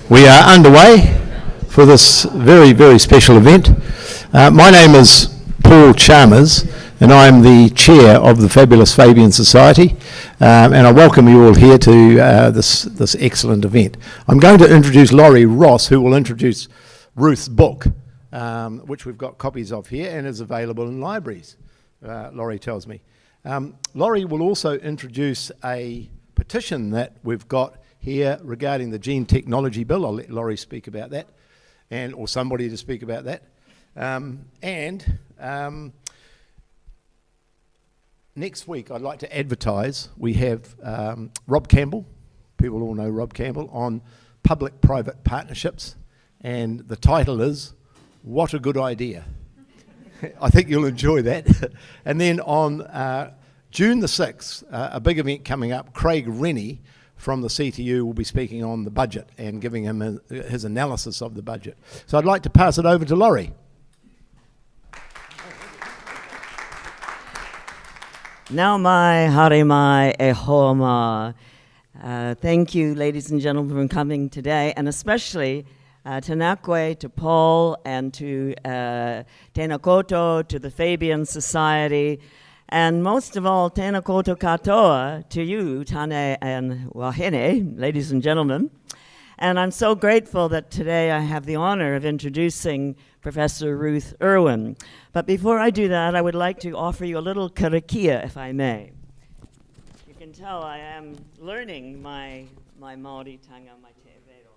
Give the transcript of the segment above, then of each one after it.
We are underway for this very, very special event. My name is Paul Chalmers, and I'm the chair of the Fabulous Fabian Society, and I welcome you all here to this excellent event. I'm going to introduce Laurie Ross, who will introduce Ruth's book, which we've got copies of here and is available in libraries, Laurie tells me. Laurie will also introduce a petition that we've got here regarding the Gene Technology Bill. I'll let Laurie speak about that, or somebody to speak about that. Next week I'd like to advertise, we have Rob Campbell, people all know Rob Campbell, on public-private partnerships, and the title is, What a Good Idea. I think you'll enjoy that. And then on June the 6th, a big event coming up, Craig Rennie from the CTU will be speaking on the budget and giving him his analysis of the budget. So I'd like to pass it over to Laurie. Now mai, hare mai, e hoa ma. Thank you, ladies and gentlemen, for coming today, and especially Tanakwe, to Paul, and to Tēnā koutou, to the Fabian Society, and most of all, Tēnā koutou katoa, to you, Tane and Wahine, ladies and gentlemen. And I'm so grateful that today I have the honor of introducing Professor Ruth Irwin. But before I do that, I would like to offer you a little karakia, if I may. You can tell I am learning my Māori tanga, my te reo.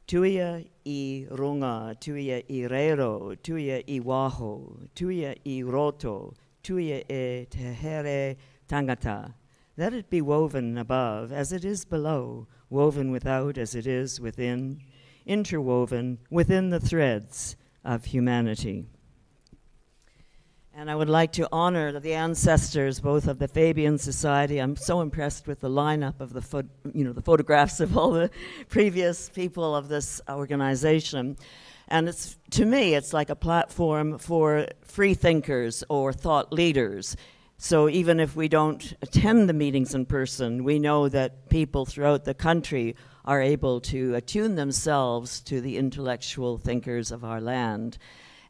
Tuia I runga, tuia I reiro, tuia I waho, tuia I roto, tuia e te here tangata. Let it be woven above as it is below, woven without as it is within, interwoven within the threads of humanity. And I would like to honor the ancestors, both of the Fabian Society. I'm so impressed with the lineup of the photographs of all the previous people of this organization. And to me, it's like a platform for free thinkers or thought leaders. So even if we don't attend the meetings in person, we know that people throughout the country are able to attune themselves to the intellectual thinkers of our land,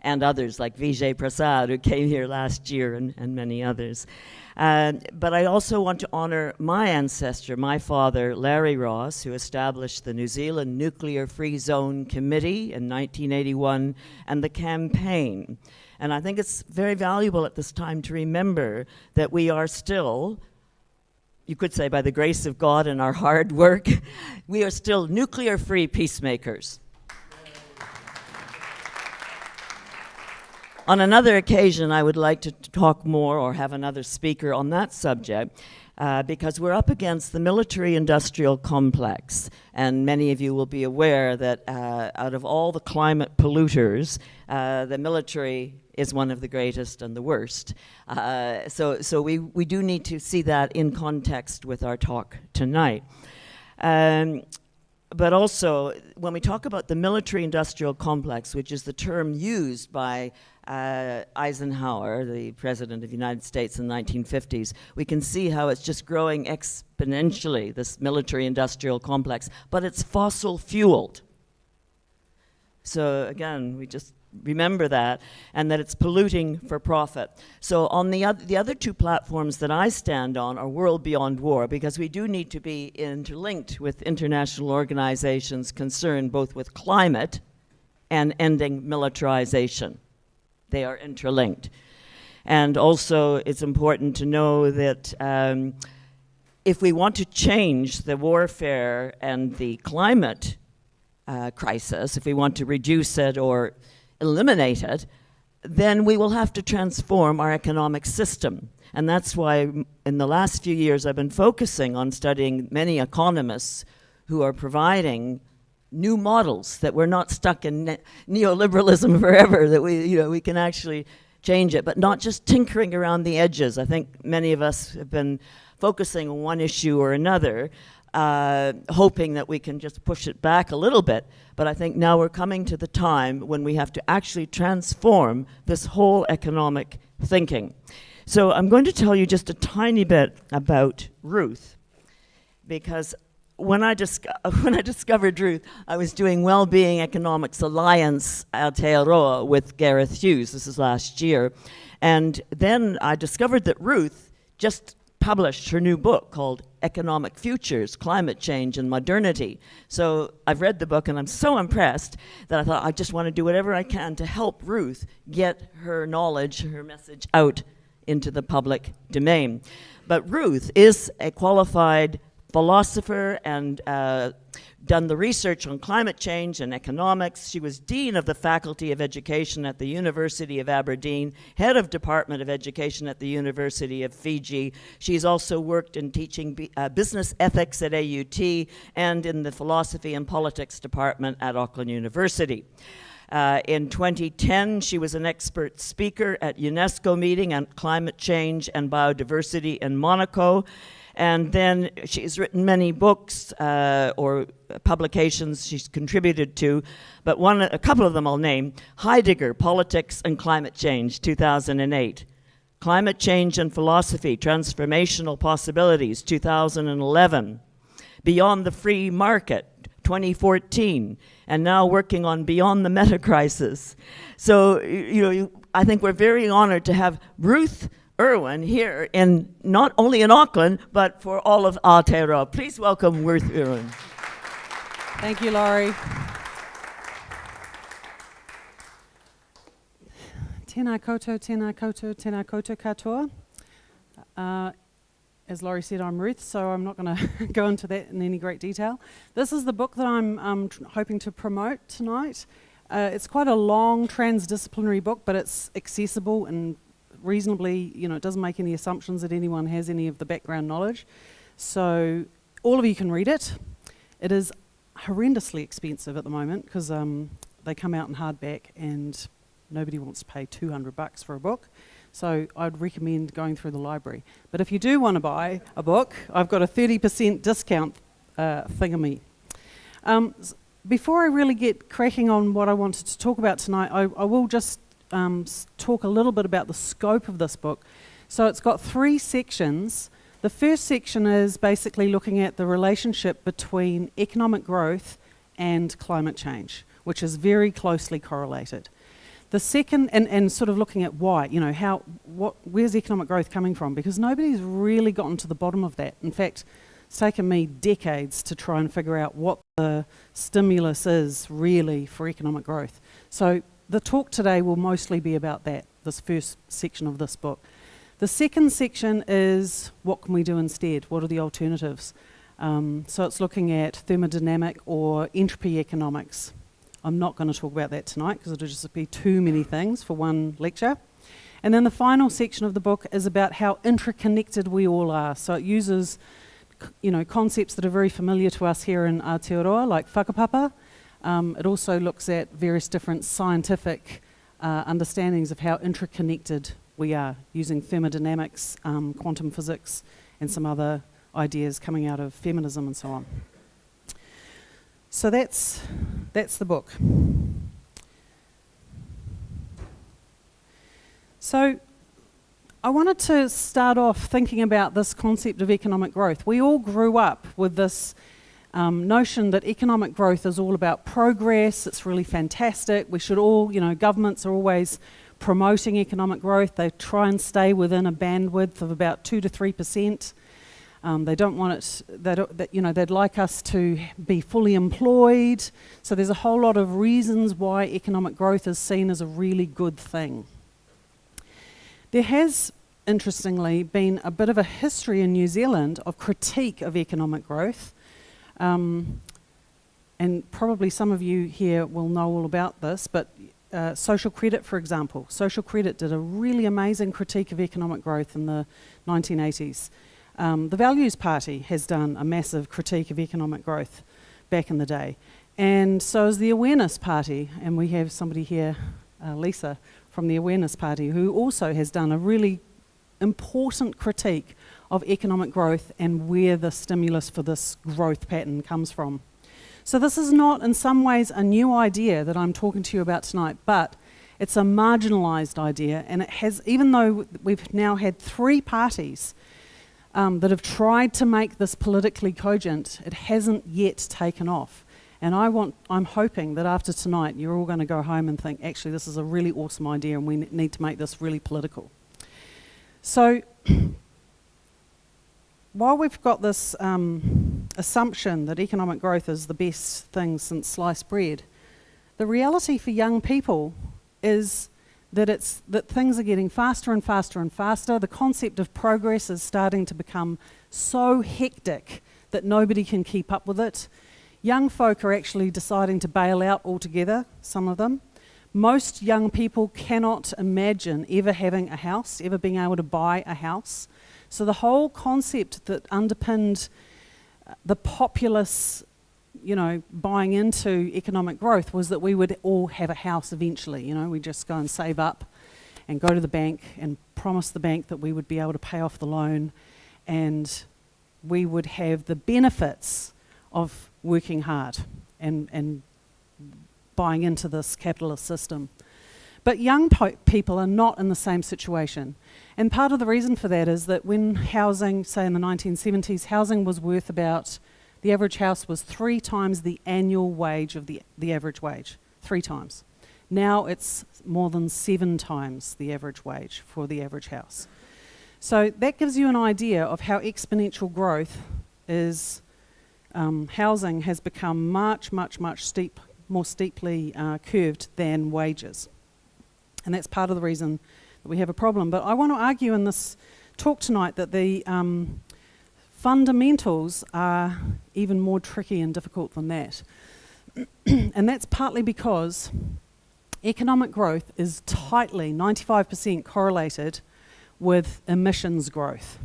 and others like Vijay Prasad, who came here last year, and many others. But I also want to honor my ancestor, my father, Larry Ross, who established the New Zealand Nuclear Free Zone Committee in 1981, and the campaign. And I think it's very valuable at this time to remember that we are still, you could say by the grace of God and our hard work, we are still nuclear-free peacemakers. On another occasion, I would like to talk more or have another speaker on that subject, because we're up against the military-industrial complex, and many of you will be aware that out of all the climate polluters, the military is one of the greatest and the worst. So we do need to see that in context with our talk tonight. But also, when we talk about the military-industrial complex, which is the term used by Eisenhower, the President of the United States in the 1950s, we can see how it's just growing exponentially, this military-industrial complex, but it's fossil-fueled. So again, we just remember that, and that it's polluting for profit. So on the other two platforms that I stand on are World Beyond War, because we do need to be interlinked with international organizations concerned both with climate and ending militarization. They are interlinked. And also it's important to know that if we want to change the warfare and the climate crisis, if we want to reduce it or eliminate it, then we will have to transform our economic system. And that's why in the last few years I've been focusing on studying many economists who are providing new models, that we're not stuck in neoliberalism forever, that we can actually change it, but not just tinkering around the edges. I think many of us have been focusing on one issue or another, hoping that we can just push it back a little bit. But I think now we're coming to the time when we have to actually transform this whole economic thinking. So I'm going to tell you just a tiny bit about Ruth, because when I discovered Ruth, I was doing Wellbeing Economics Alliance Aotearoa with Gareth Hughes. This is last year. And then I discovered that Ruth just published her new book called Economic Futures, Climate Change and Modernity. So I've read the book and I'm so impressed that I thought I just want to do whatever I can to help Ruth get her knowledge, her message out into the public domain. But Ruth is a qualified philosopher and done the research on climate change and economics. She was Dean of the Faculty of Education at the University of Aberdeen, Head of Department of Education at the University of Fiji. She's also worked in teaching business ethics at AUT and in the Philosophy and Politics Department at Auckland University. In 2010, she was an expert speaker at UNESCO meeting on climate change and biodiversity in Monaco. And then she's written many books or publications she's contributed to, but a couple of them I'll name. Heidegger, Politics and Climate Change, 2008. Climate Change and Philosophy, Transformational Possibilities, 2011. Beyond the Free Market, 2014. And now working on Beyond the Meta Crisis. So, I think we're very honored to have Ruth Irwin here not only in Auckland, but for all of Aotearoa. Please welcome Ruth Irwin. Thank you, Laurie. Tēnā koutou, tēnā koutou, tēnā koutou katoa. As Laurie said, I'm Ruth, so I'm not going to go into that in any great detail. This is the book that I'm hoping to promote tonight. It's quite a long transdisciplinary book, but it's accessible and reasonably, it doesn't make any assumptions that anyone has any of the background knowledge. So all of you can read it. It is horrendously expensive at the moment because they come out in hardback and nobody wants to pay $200 for a book. So I'd recommend going through the library. But if you do want to buy a book, I've got a 30% discount thingamy. Before I really get cracking on what I wanted to talk about tonight, I will just talk a little bit about the scope of this book. So it's got 3 sections. The first section is basically looking at the relationship between economic growth and climate change, which is very closely correlated. The second, and sort of looking at why, where's economic growth coming from? Because nobody's really gotten to the bottom of that. In fact, it's taken me decades to try and figure out what the stimulus is really for economic growth. So the talk today will mostly be about that, this first section of this book. The second section is what can we do instead? What are the alternatives? So it's looking at thermodynamic or entropy economics. I'm not going to talk about that tonight because it'll just be too many things for one lecture. And then the final section of the book is about how interconnected we all are. So it uses concepts that are very familiar to us here in Aotearoa, like whakapapa. It also looks at various different scientific understandings of how interconnected we are, using thermodynamics, quantum physics, and some other ideas coming out of feminism and so on. So that's the book. So I wanted to start off thinking about this concept of economic growth. We all grew up with this notion that economic growth is all about progress. It's really fantastic. We should all, governments are always promoting economic growth. They try and stay within a bandwidth of about 2 to 3%. They don't want it, they'd like us to be fully employed. So there's a whole lot of reasons why economic growth is seen as a really good thing. There has, interestingly, been a bit of a history in New Zealand of critique of economic growth. And probably some of you here will know all about this, but social credit, for example. Social credit did a really amazing critique of economic growth in the 1980s. The Values Party has done a massive critique of economic growth back in the day. And so has the Awareness Party, and we have somebody here, Lisa, from the Awareness Party, who also has done a really important critique of economic growth and where the stimulus for this growth pattern comes from. So this is not in some ways a new idea that I'm talking to you about tonight, but it's a marginalised idea, and it has, even though we've now had 3 parties that have tried to make this politically cogent. It hasn't yet taken off. And I'm hoping that after tonight you're all going to go home and think, actually this is a really awesome idea and we need to make this really political. So while we've got this assumption that economic growth is the best thing since sliced bread, the reality for young people is that things are getting faster and faster and faster. The concept of progress is starting to become so hectic that nobody can keep up with it. Young folk are actually deciding to bail out altogether, some of them. Most young people cannot imagine ever having a house, ever being able to buy a house. So the whole concept that underpinned the populace, buying into economic growth was that we would all have a house eventually. We just go and save up and go to the bank and promise the bank that we would be able to pay off the loan and we would have the benefits of working hard and buying into this capitalist system. But young people are not in the same situation. And part of the reason for that is that when housing, say in the 1970s, housing was worth the average house was 3 times the annual wage of the average wage. 3 times. Now it's more than 7 times the average wage for the average house. So that gives you an idea of how exponential growth is. Housing has become much more steeply curved than wages. And that's part of the reason that we have a problem. But I want to argue in this talk tonight that the fundamentals are even more tricky and difficult than that. And that's partly because economic growth is tightly, 95% correlated with emissions growth.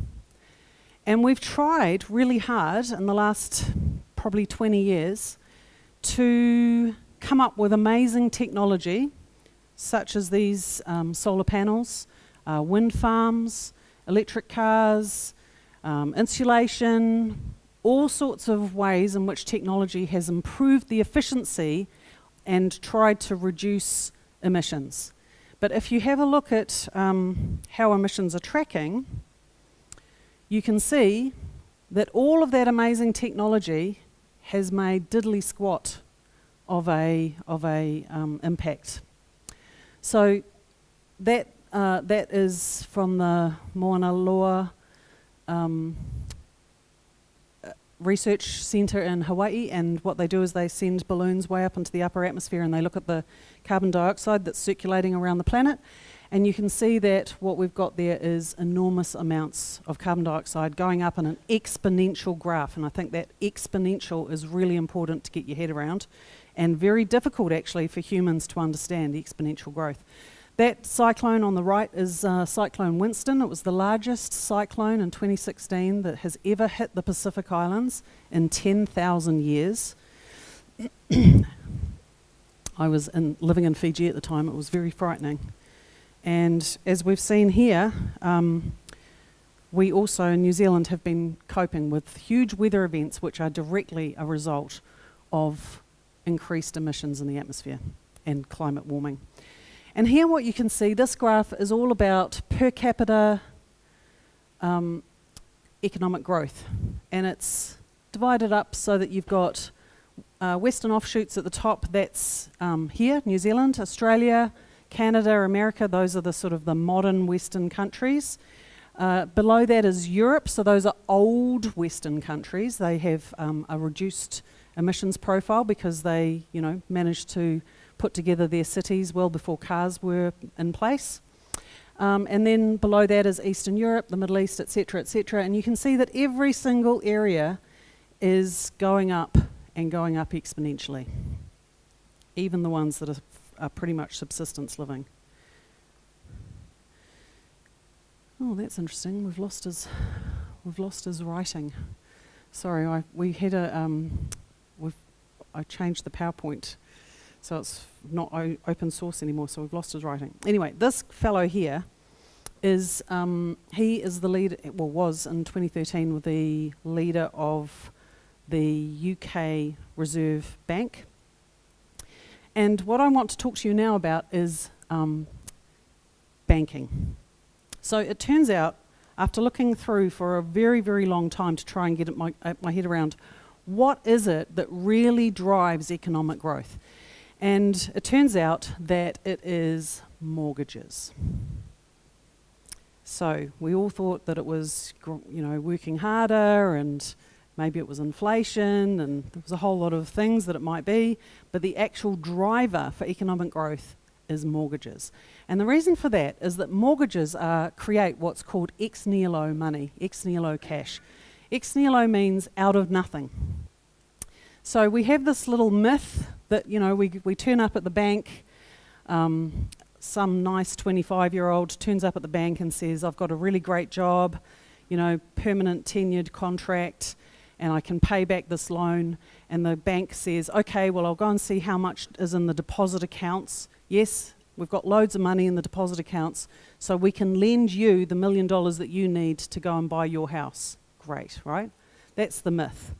And we've tried really hard in the last probably 20 years to come up with amazing technology, such as these solar panels, wind farms, electric cars, insulation, all sorts of ways in which technology has improved the efficiency and tried to reduce emissions. But if you have a look at how emissions are tracking, you can see that all of that amazing technology has made diddly squat of a impact. So that is from the Mauna Loa Research Centre in Hawaii, and what they do is they send balloons way up into the upper atmosphere and they look at the carbon dioxide that's circulating around the planet, and you can see that what we've got there is enormous amounts of carbon dioxide going up in an exponential graph, and I think that exponential is really important to get your head around and very difficult actually for humans to understand, the exponential growth. That cyclone on the right is Cyclone Winston. It was the largest cyclone in 2016 that has ever hit the Pacific Islands in 10,000 years. I was living in Fiji at the time. It was very frightening. And as we've seen here, we also in New Zealand have been coping with huge weather events which are directly a result of increased emissions in the atmosphere and climate warming. And here what you can see, this graph is all about per capita economic growth. And it's divided up so that you've got western offshoots at the top. That's here, New Zealand, Australia, Canada, America. Those are the sort of the modern western countries. Below that is Europe. So those are old western countries. They have a reduced emissions profile because they, managed to put together their cities well before cars were in place. And then below that is Eastern Europe, the Middle East, etc., etc. And you can see that every single area is going up and going up exponentially, even the ones that are pretty much subsistence living. Oh, that's interesting. We've lost his writing. Sorry, I changed the PowerPoint. So it's not open source anymore, so we've lost his writing. Anyway, this fellow here is, he is the leader, was in 2013 the leader of the UK Reserve Bank. And what I want to talk to you now about is banking. So it turns out after looking through for a very, very long time to try and get my head around what is it that really drives economic growth. And it turns out that it is mortgages. So we all thought that it was, working harder, and maybe it was inflation, and there was a whole lot of things that it might be, but the actual driver for economic growth is mortgages. And the reason for that is that mortgages create what's called ex nihilo money, ex nihilo cash. Ex nihilo means out of nothing. So we have this little myth that, we turn up at the bank, some nice 25-year-old turns up at the bank and says, I've got a really great job, permanent tenured contract, and I can pay back this loan. And the bank says, okay, well, I'll go and see how much is in the deposit accounts. Yes, we've got loads of money in the deposit accounts, so we can lend you the $1 million that you need to go and buy your house. Great, right? That's the myth.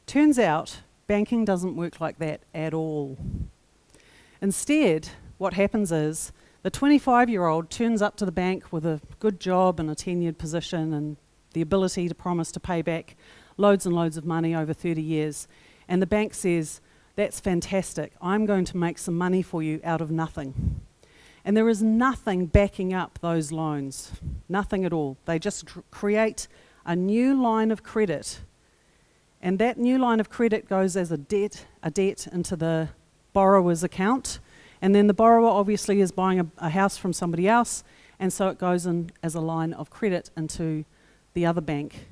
Turns out, banking doesn't work like that at all. Instead, what happens is the 25-year-old turns up to the bank with a good job and a tenured position and the ability to promise to pay back loads and loads of money over 30 years. And the bank says, that's fantastic. I'm going to make some money for you out of nothing. And there is nothing backing up those loans. Nothing at all. They just create a new line of credit. And that new line of credit goes as a debt into the borrower's account. And then the borrower obviously is buying a house from somebody else, and so it goes in as a line of credit into the other bank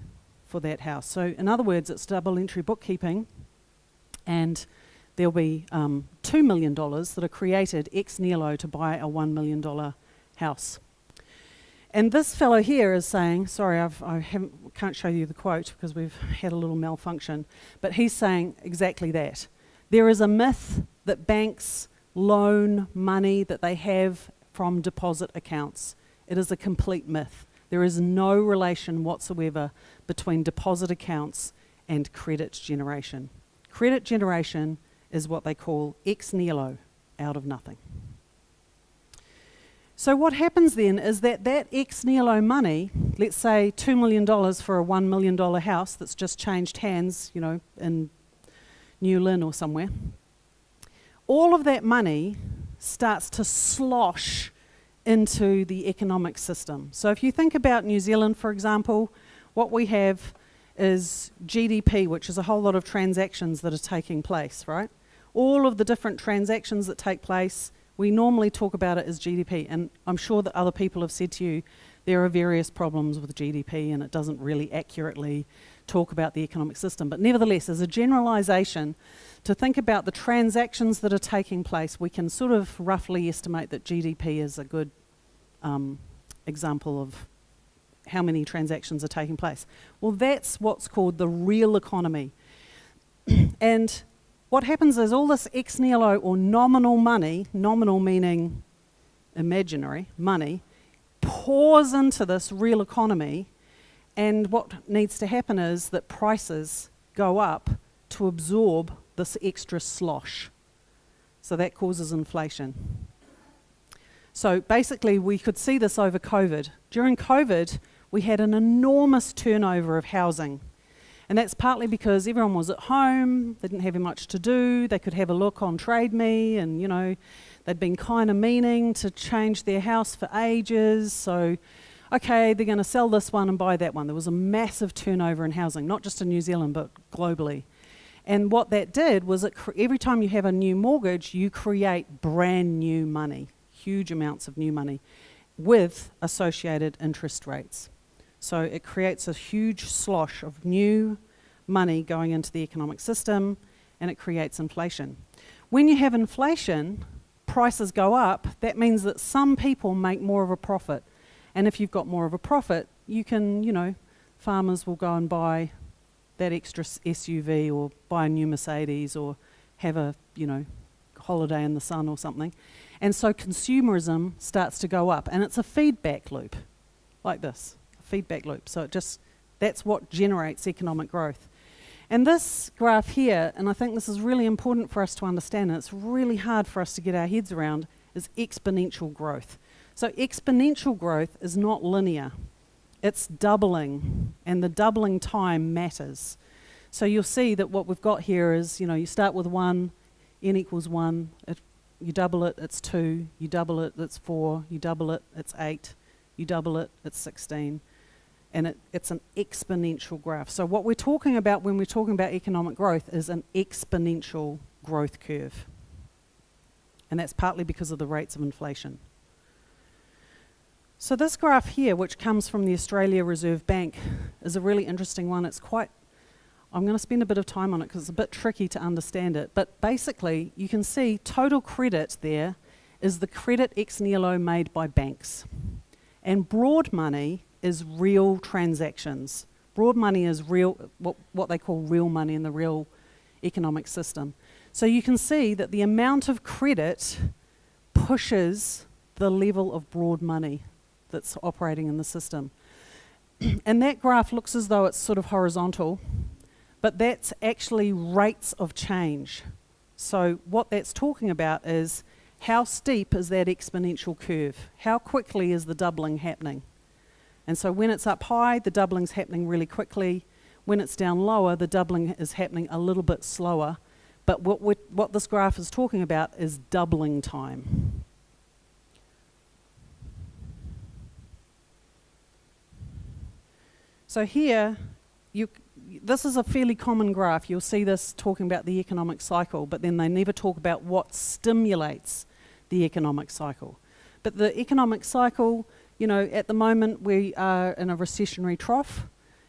for that house. So in other words, it's double entry bookkeeping, and there'll be $2 million that are created ex nihilo to buy a $1 million house. And this fellow here is saying, sorry, I can't show you the quote because we've had a little malfunction, but he's saying exactly that. There is a myth that banks loan money that they have from deposit accounts. It is a complete myth. There is no relation whatsoever between deposit accounts and credit generation. Credit generation is what they call ex nihilo, out of nothing. So what happens then is that ex nihilo money, let's say $2 million for a $1 million house that's just changed hands, in New Lynn or somewhere, all of that money starts to slosh into the economic system. So if you think about New Zealand, for example, what we have is GDP, which is a whole lot of transactions that are taking place, right? All of the different transactions that take place, we normally talk about it as GDP, and I'm sure that other people have said to you there are various problems with GDP and it doesn't really accurately talk about the economic system. But nevertheless, as a generalization, to think about the transactions that are taking place, we can sort of roughly estimate that GDP is a good example of how many transactions are taking place. Well, that's what's called the real economy. And what happens is all this ex nihilo or nominal money, nominal meaning imaginary money, pours into this real economy, and what needs to happen is that prices go up to absorb this extra slosh. So that causes inflation. So basically we could see this over COVID. During COVID, we had an enormous turnover of housing. And that's partly because everyone was at home, they didn't have much to do, they could have a look on Trade Me, and they'd been kind of meaning to change their house for ages, so okay, they're going to sell this one and buy that one. There was a massive turnover in housing, not just in New Zealand, but globally. And what that did was every time you have a new mortgage, you create brand new money, huge amounts of new money, with associated interest rates. So it creates a huge slosh of new money going into the economic system, and it creates inflation. When you have inflation, prices go up. That means that some people make more of a profit. And if you've got more of a profit, you can, farmers will go and buy that extra SUV or buy a new Mercedes or have a, holiday in the sun or something. And so consumerism starts to go up, and it's a feedback loop, like this, a feedback loop. So that's what generates economic growth. And this graph here, and I think this is really important for us to understand, and it's really hard for us to get our heads around, is exponential growth. So exponential growth is not linear. it's doubling, and the doubling time matters. So you'll see that what we've got here is, you start with 1, n equals 1, you double it, it's 2, you double it, it's 4, you double it, it's 8, you double it, it's 16, and it's an exponential graph. So what we're talking about when we're talking about economic growth is an exponential growth curve. And that's partly because of the rates of inflation. So this graph here, which comes from the Australia Reserve Bank, is a really interesting one. I'm going to spend a bit of time on it because it's a bit tricky to understand it. But basically, you can see total credit there is the credit ex nihilo made by banks. And broad money is real transactions. Broad money is real, what they call real money in the real economic system. So you can see that the amount of credit pushes the level of broad money that's operating in the system. And that graph looks as though it's sort of horizontal, but that's actually rates of change. So what that's talking about is how steep is that exponential curve? How quickly is the doubling happening? And so when it's up high, the doubling's happening really quickly. When it's down lower, the doubling is happening a little bit slower. But what this graph is talking about is doubling time. So here, this is a fairly common graph. You'll see this talking about the economic cycle, but then they never talk about what stimulates the economic cycle. But the economic cycle, at the moment we are in a recessionary trough.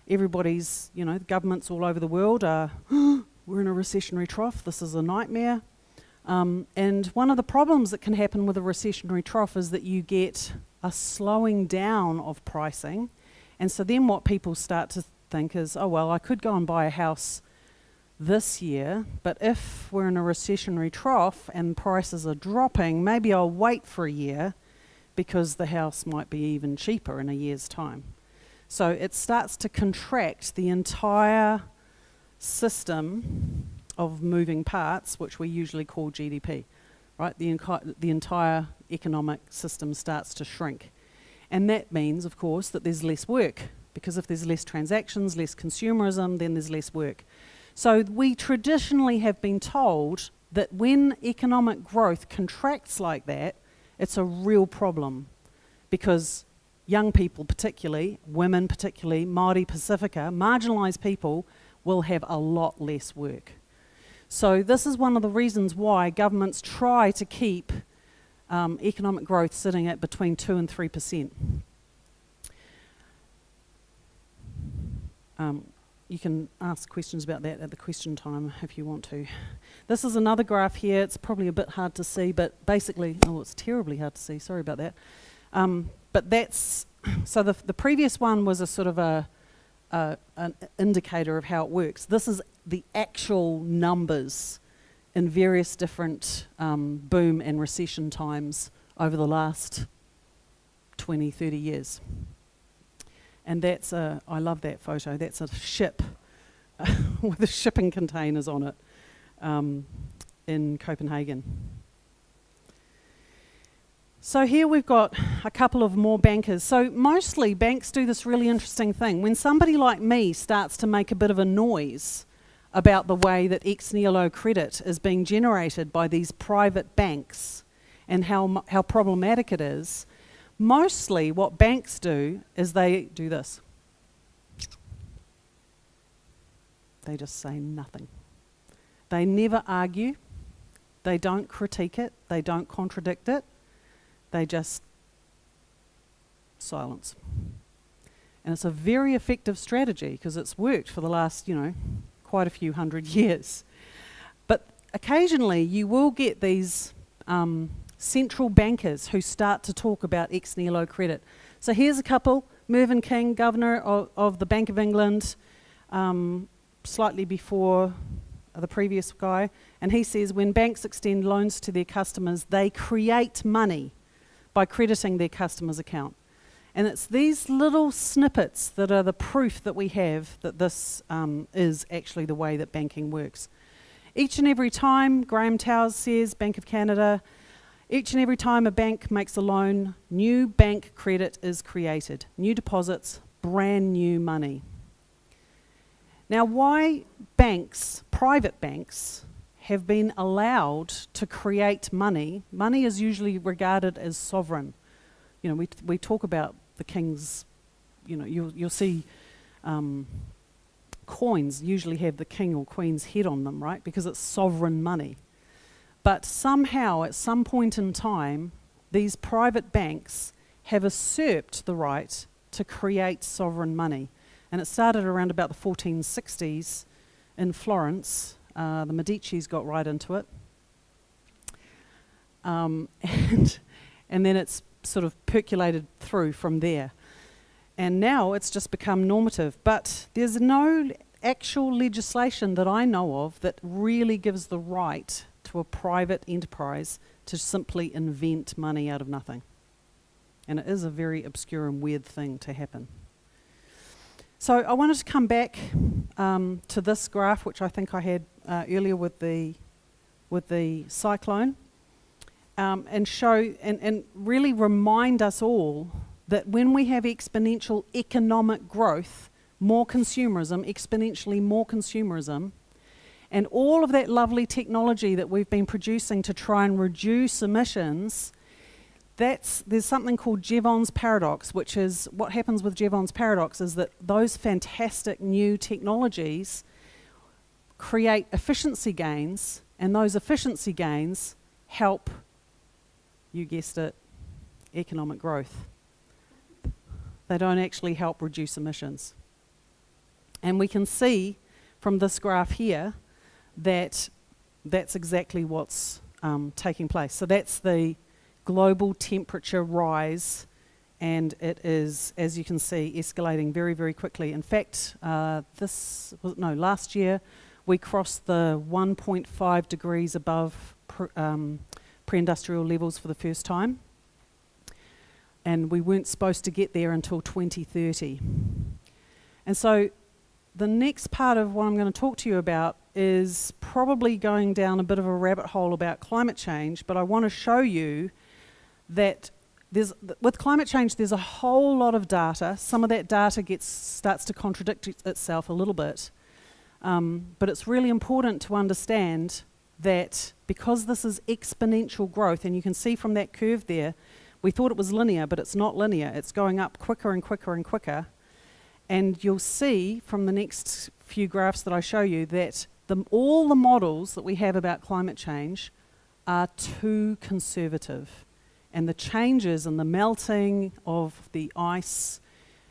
Everybody's, governments all over the world are, we're in a recessionary trough, this is a nightmare. And one of the problems that can happen with a recessionary trough is that you get a slowing down of pricing. And so then what people start to think is, oh well, I could go and buy a house this year, but if we're in a recessionary trough and prices are dropping, maybe I'll wait for a year because the house might be even cheaper in a year's time. So it starts to contract the entire system of moving parts, which we usually call GDP, right? The entire economic system starts to shrink. And that means, of course, that there's less work, because if there's less transactions, less consumerism, then there's less work. So we traditionally have been told that when economic growth contracts like that, it's a real problem, because young people particularly, women particularly, Māori Pacifica, marginalised people will have a lot less work. So this is one of the reasons why governments try to keep economic growth sitting at between 2 and 3%. You can ask questions about that at the question time if you want to. This is another graph here. It's probably a bit hard to see, but basically, it's terribly hard to see, sorry about that. But that's, so the previous one was a sort of an indicator of how it works. This is the actual numbers in various different boom and recession times over the last 20, 30 years. And that's I love that photo. That's a ship with the shipping containers on it in Copenhagen. So here we've got a couple of more bankers. So mostly banks do this really interesting thing. When somebody like me starts to make a bit of a noise about the way that ex nihilo credit is being generated by these private banks and how problematic it is, mostly what banks do is they do this. They just say nothing. They never argue. They don't critique it. They don't contradict it. They just silence. And it's a very effective strategy because it's worked for the last, quite a few hundred years. But occasionally you will get these central bankers who start to talk about ex nihilo credit. So here's a couple, Mervyn King, Governor of the Bank of England, slightly before the previous guy, and he says when banks extend loans to their customers, they create money by crediting their customer's account. And it's these little snippets that are the proof that we have that this is actually the way that banking works. Each and every time, Graham Towers says, Bank of Canada, each and every time a bank makes a loan, new bank credit is created. New deposits, brand new money. Now, why banks, private banks, have been allowed to create money is usually regarded as sovereign. You know, we talk about the king's, you know, you'll see coins usually have the king or queen's head on them, right? Because it's sovereign money. But somehow, at some point in time, these private banks have usurped the right to create sovereign money. And it started around about the 1460s in Florence. The Medicis got right into it. And then it's sort of percolated through from there. And now it's just become normative. But there's no actual legislation that I know of that really gives the right to a private enterprise to simply invent money out of nothing. And it is a very obscure and weird thing to happen. So I wanted to come back to this graph, which I think I had earlier with the cyclone, and show and really remind us all that when we have exponential economic growth, more consumerism, exponentially more consumerism, and all of that lovely technology that we've been producing to try and reduce emissions, there's something called Jevrons Paradox, which is what happens with Jevrons Paradox is that those fantastic new technologies create efficiency gains, and those efficiency gains help, you guessed it, economic growth. They don't actually help reduce emissions. And we can see from this graph here that that's exactly what's taking place. So that's the global temperature rise, and it is, as you can see, escalating very, very quickly. In fact, last year we crossed the 1.5 degrees above pre-industrial levels for the first time, and we weren't supposed to get there until 2030. And so the next part of what I'm going to talk to you about is probably going down a bit of a rabbit hole about climate change, but I want to show you that with climate change there's a whole lot of data. Some of that data starts to contradict itself a little bit, but it's really important to understand that because this is exponential growth, and you can see from that curve there, we thought it was linear, but it's not linear. It's going up quicker and quicker and quicker. And you'll see from the next few graphs that I show you that all the models that we have about climate change are too conservative. And the changes and the melting of the ice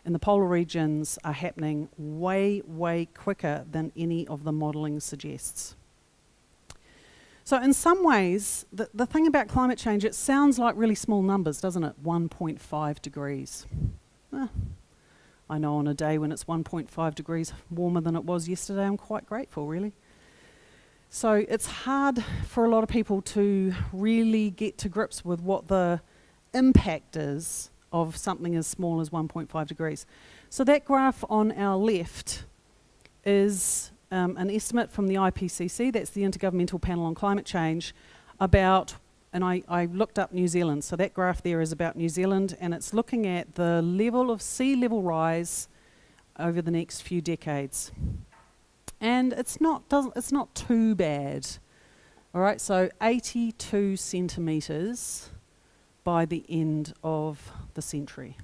in the polar regions are happening way, way quicker than any of the modelling suggests. So in some ways, the thing about climate change, it sounds like really small numbers, doesn't it? 1.5 degrees. I know on a day when it's 1.5 degrees warmer than it was yesterday, I'm quite grateful, really. So it's hard for a lot of people to really get to grips with what the impact is of something as small as 1.5 degrees. So that graph on our left is an estimate from the IPCC, that's the Intergovernmental Panel on Climate Change, about, and I looked up New Zealand, so that graph there is about New Zealand, and it's looking at the level of sea level rise over the next few decades. And it's not too bad. All right, so 82 centimetres by the end of the century.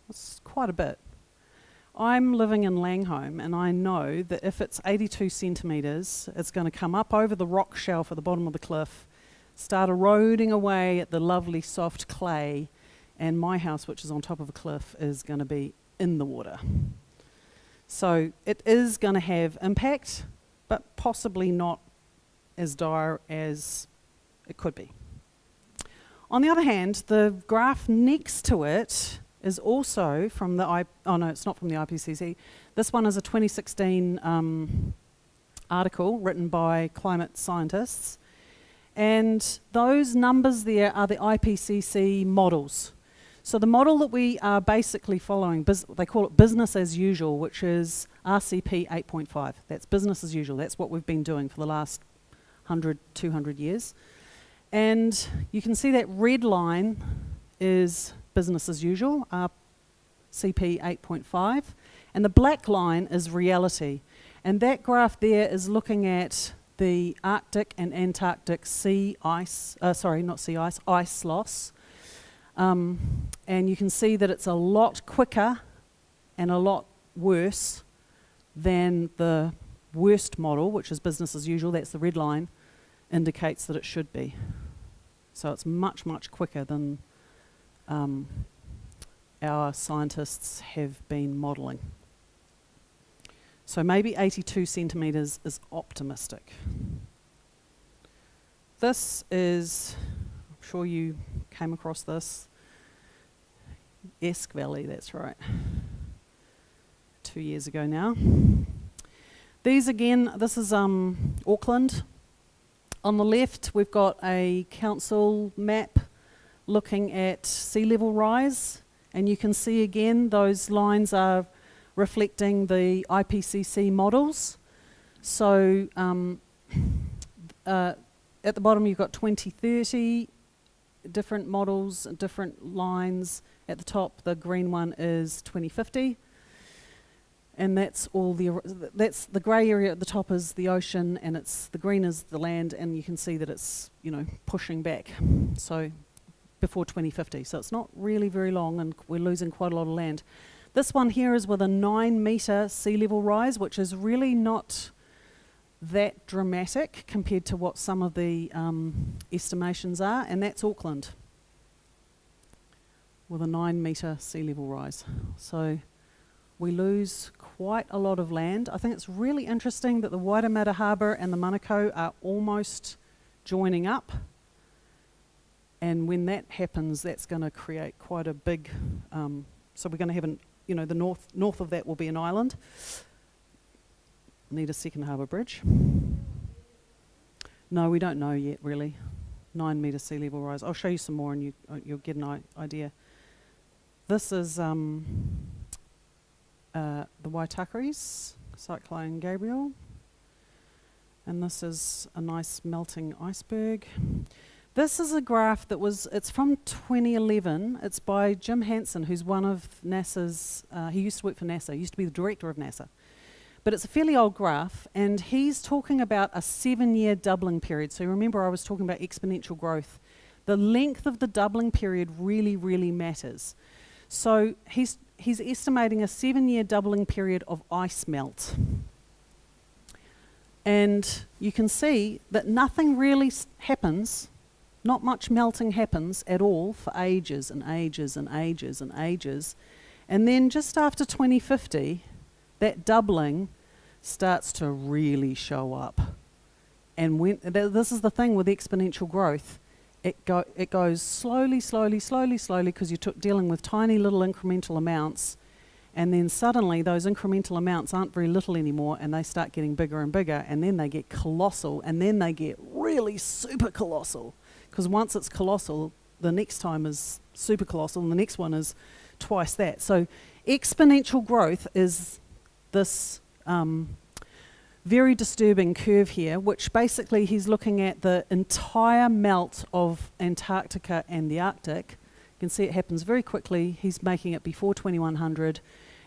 That's quite a bit. I'm living in Langholm, and I know that if it's 82 centimetres, it's going to come up over the rock shelf at the bottom of the cliff, start eroding away at the lovely soft clay, and my house, which is on top of a cliff, is going to be in the water. So it is going to have impact, but possibly not as dire as it could be. On the other hand, the graph next to it is also from the it's not from the IPCC. This one is a 2016 article written by climate scientists, and those numbers there are the IPCC models. So the model that we are basically following, they call it business as usual, which is RCP 8.5. That's business as usual. That's what we've been doing for the last 100, 200 years. And you can see that red line is business as usual, CP 8.5, and the black line is reality. And that graph there is looking at the Arctic and Antarctic ice loss. And you can see that it's a lot quicker and a lot worse than the worst model, which is business as usual, that's the red line, indicates that it should be. So it's much, much quicker than our scientists have been modelling. So maybe 82 centimetres is optimistic. This is, I'm sure you came across this, Esk Valley, that's right. 2 years ago now. These again, this is Auckland. On the left, we've got a council map looking at sea level rise, and you can see again those lines are reflecting the IPCC models. So at the bottom you've got 2030, different models, different lines. At the top, the green one is 2050. And that's all that's the grey area at the top is the ocean, and the green is the land, and you can see that it's, pushing back. So before 2050. So it's not really very long, and we're losing quite a lot of land. This one here is with a 9-metre sea level rise, which is really not that dramatic compared to what some of the estimations are, and that's Auckland with a 9-metre sea level rise. So we lose quite a lot of land. I think it's really interesting that the Waitemata Harbour and the Manukau are almost joining up. And when that happens, that's going to create quite a big... so we're going to have the north of that will be an island. Need a second harbour bridge. No, we don't know yet, really. 9-metre sea level rise. I'll show you some more, and you'll get an idea. This is the Waitakeres, Cyclone Gabriel. And this is a nice melting iceberg. This is a graph it's from 2011. It's by Jim Hansen, who's one of NASA's, he used to work for NASA, he used to be the director of NASA. But it's a fairly old graph, and he's talking about a 7-year doubling period. So remember I was talking about exponential growth. The length of the doubling period really, really matters. So he's estimating a 7-year doubling period of ice melt. And you can see that nothing really happens. Not much melting happens at all for ages and ages and ages and ages. And then just after 2050, that doubling starts to really show up. And this is the thing with exponential growth. It goes slowly, slowly, slowly, slowly, because you're dealing with tiny little incremental amounts. And then suddenly those incremental amounts aren't very little anymore, and they start getting bigger and bigger, and then they get colossal, and then they get really super colossal. Because once it's colossal, the next time is super colossal, and the next one is twice that. So exponential growth is this very disturbing curve here, which basically he's looking at the entire melt of Antarctica and the Arctic. You can see it happens very quickly. He's making it before 2100,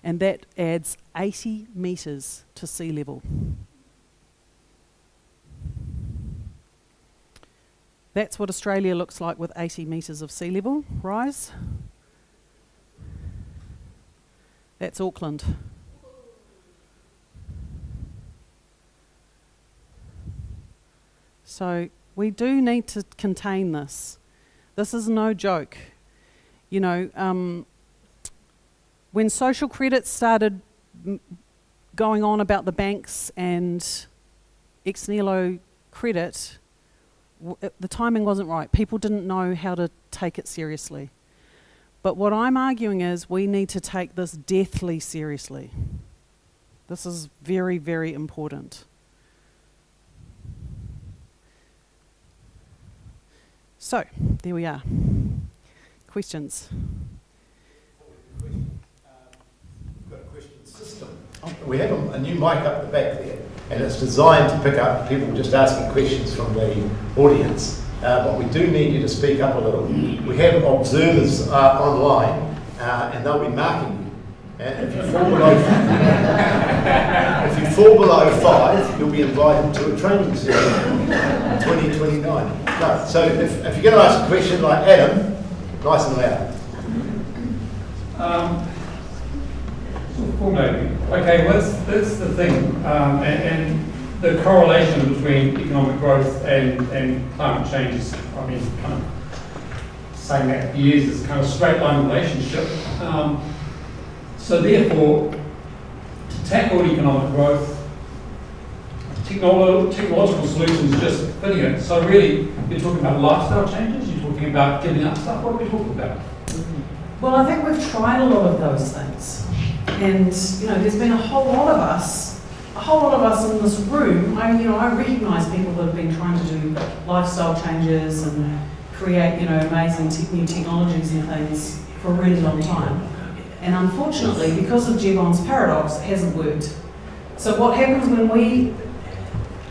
and that adds 80 metres to sea level. That's what Australia looks like with 80 metres of sea level rise. That's Auckland. So we do need to contain this. This is no joke. When social credit started going on about the banks and ex nihilo credit, the timing wasn't right. People didn't know how to take it seriously. But what I'm arguing is we need to take this deathly seriously. This is very, very important. So, there we are. Questions? We've got a question system. We have a new mic up the back there, and it's designed to pick up people just asking questions from the audience. But we do need you to speak up a little. We have observers online, and they'll be marking you. And if you fall below, if you fall below 5, you'll be invited to a training session in 2029. No, so if you're going to ask a question like Adam, nice and loud. Well, maybe. Okay, well, that's the thing, and the correlation between economic growth and climate change is, I mean, kind of saying that for years, it's kind of straight line relationship. So therefore, to tackle economic growth, technological solutions just fitting it. So really, you're talking about lifestyle changes, you're talking about giving up stuff, what are we talking about? Well, I think we've tried a lot of those things. And, you know, there's been a whole lot of us in this room. I recognise people that have been trying to do lifestyle changes and create, amazing new technologies and things for a really long time. And unfortunately, because of Jevrons Paradox, it hasn't worked. So what happens when we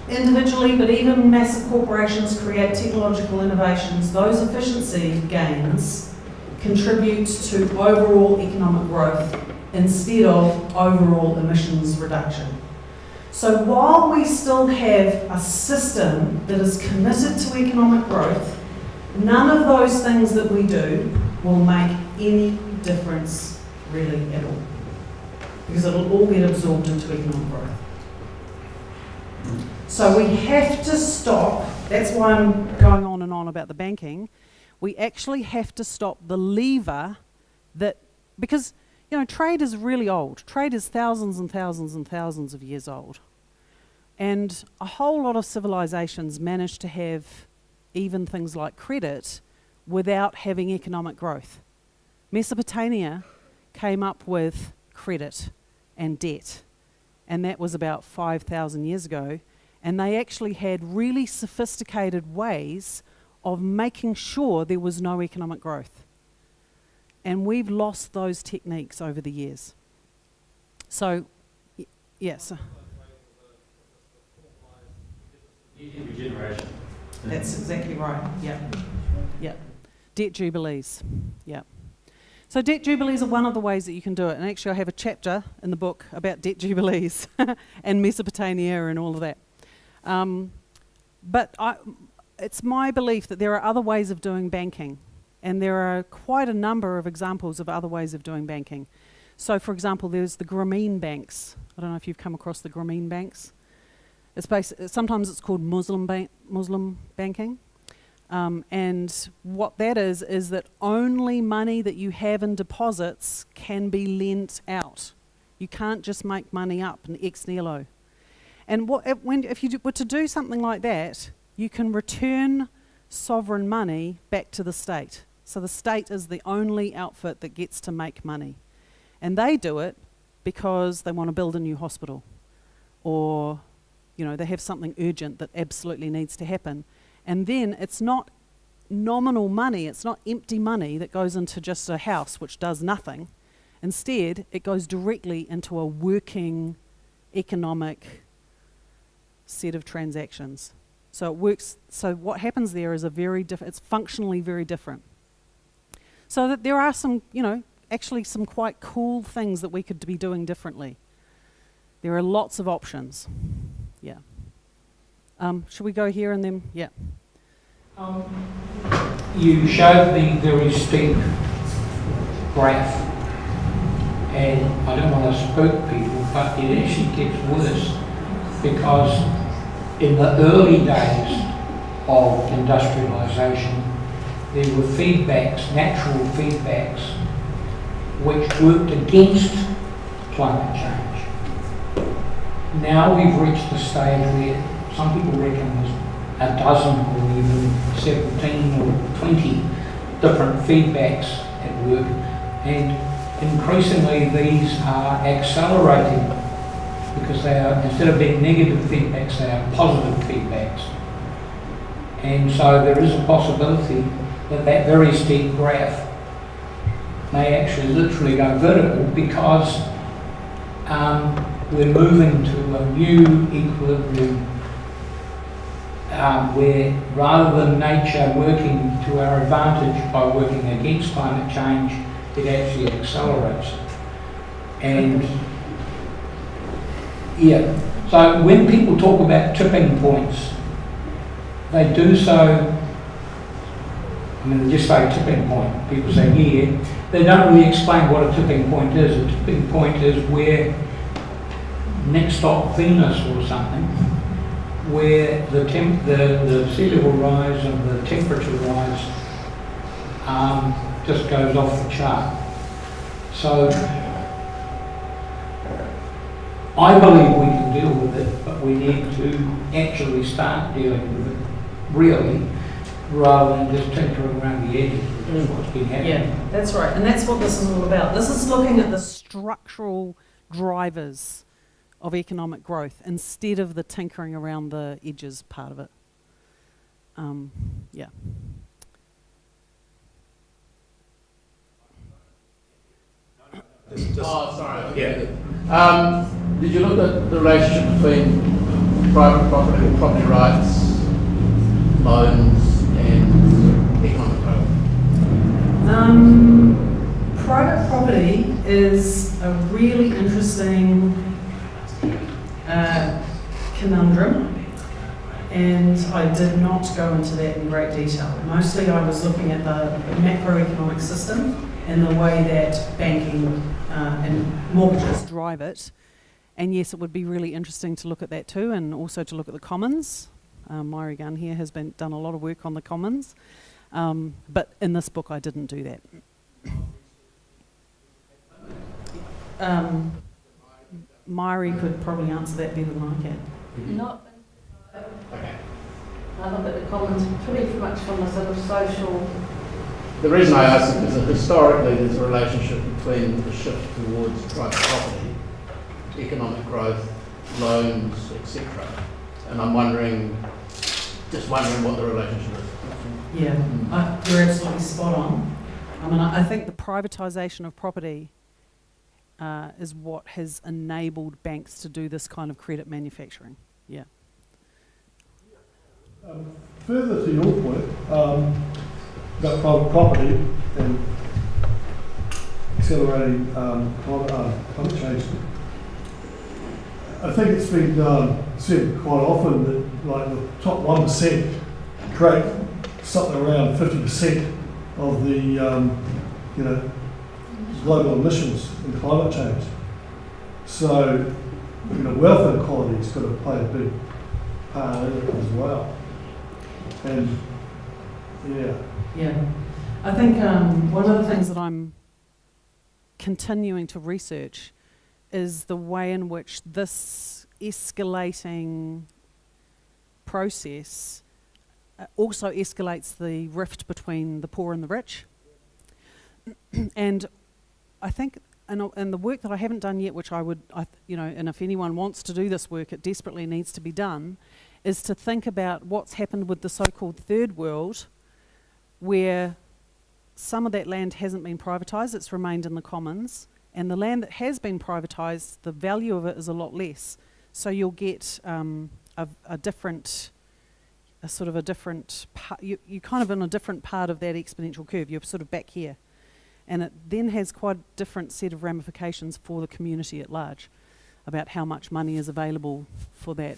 individually, but even massive corporations, create technological innovations, those efficiency gains contribute to overall economic growth instead of overall emissions reduction. So while we still have a system that is committed to economic growth, none of those things that we do will make any difference really at all, because it'll all get absorbed into economic growth. So we have to stop, that's why I'm going on and on about the banking, we actually have to stop the lever that, because trade is really old. Trade is thousands and thousands and thousands of years old. And a whole lot of civilizations managed to have even things like credit without having economic growth. Mesopotamia came up with credit and debt, and that was about 5,000 years ago, and they actually had really sophisticated ways of making sure there was no economic growth. And we've lost those techniques over the years. So, yes. Regeneration. That's exactly right. Yeah. Yeah. Debt jubilees. Yeah. So debt jubilees are one of the ways that you can do it. And actually I have a chapter in the book about debt jubilees and Mesopotamia and all of that. But it's my belief that there are other ways of doing banking. And there are quite a number of examples of other ways of doing banking. So for example, there's the Grameen banks. I don't know if you've come across the Grameen banks. Sometimes it's called Muslim banking. And what that is that only money that you have in deposits can be lent out. You can't just make money up in ex nihilo. And if you were to do something like that, you can return sovereign money back to the state. So the state is the only outfit that gets to make money. And they do it because they want to build a new hospital, or they have something urgent that absolutely needs to happen. And then it's not nominal money, it's not empty money that goes into just a house which does nothing. Instead, it goes directly into a working economic set of transactions. So it works. So what happens there is it's functionally very different. So that there are some, actually some quite cool things that we could be doing differently. There are lots of options. Yeah. Should we go here and then? Yeah. You showed the very steep graph, and I don't want to spook people, but it actually gets worse, because in the early days of industrialisation, there were natural feedbacks, which worked against climate change. Now we've reached the stage where some people reckon there's a dozen or even 17 or 20 different feedbacks at work, and increasingly these are accelerating, because they are, instead of being negative feedbacks, they are positive feedbacks. And so there is a possibility that that very steep graph may actually literally go vertical, because we're moving to a new equilibrium where, rather than nature working to our advantage by working against climate change, it actually accelerates it. And yeah, so when people talk about tipping points, they do so, I mean, they just say tipping point. People say, yeah. They don't really explain what a tipping point is. A tipping point is where, next stop Venus or something, where the sea level rise and the temperature rise just goes off the chart. So I believe we can deal with it, but we need to actually start dealing with it, really, rather than just tinkering around the edges, which is what's been happening. Yeah, that's right. And that's what this is all about. This is looking at the structural drivers of economic growth instead of the tinkering around the edges part of it. Yeah. Sorry. Yeah. Did you look at the relationship between private property or property rights, loans, and economic growth? Private property is a really interesting conundrum, and I did not go into that in great detail. Mostly I was looking at the macroeconomic system and the way that banking and mortgages drive it. And yes, it would be really interesting to look at that too, and also to look at the commons. Myri Gunn here has done a lot of work on the commons, but in this book I didn't do that. Myri could probably answer that better than I can. Not. I look at the commons pretty much from a sort of social. The reason I ask is that historically there's a relationship between the shift towards private property, economic growth, loans, etc. And I'm just wondering what the relationship is. Yeah, you're absolutely spot on. I mean, I think the privatisation of property is what has enabled banks to do this kind of credit manufacturing. Yeah. Further to your point about private property and accelerating climate change, I think it's been said quite often that like the top 1% create something around 50% of the global emissions in climate change. So wealth inequality has got to play a big part in it as well. And yeah, I think one of the things that I'm continuing to research is the way in which this escalating process also escalates the rift between the poor and the rich. And I think, and the work that I haven't done yet, which and if anyone wants to do this work, it desperately needs to be done, is to think about what's happened with the so-called third world, where some of that land hasn't been privatised, it's remained in the commons, and the land that has been privatised, the value of it is a lot less. So you'll get a different, you're kind of in a different part of that exponential curve. You're sort of back here. And it then has quite a different set of ramifications for the community at large about how much money is available for that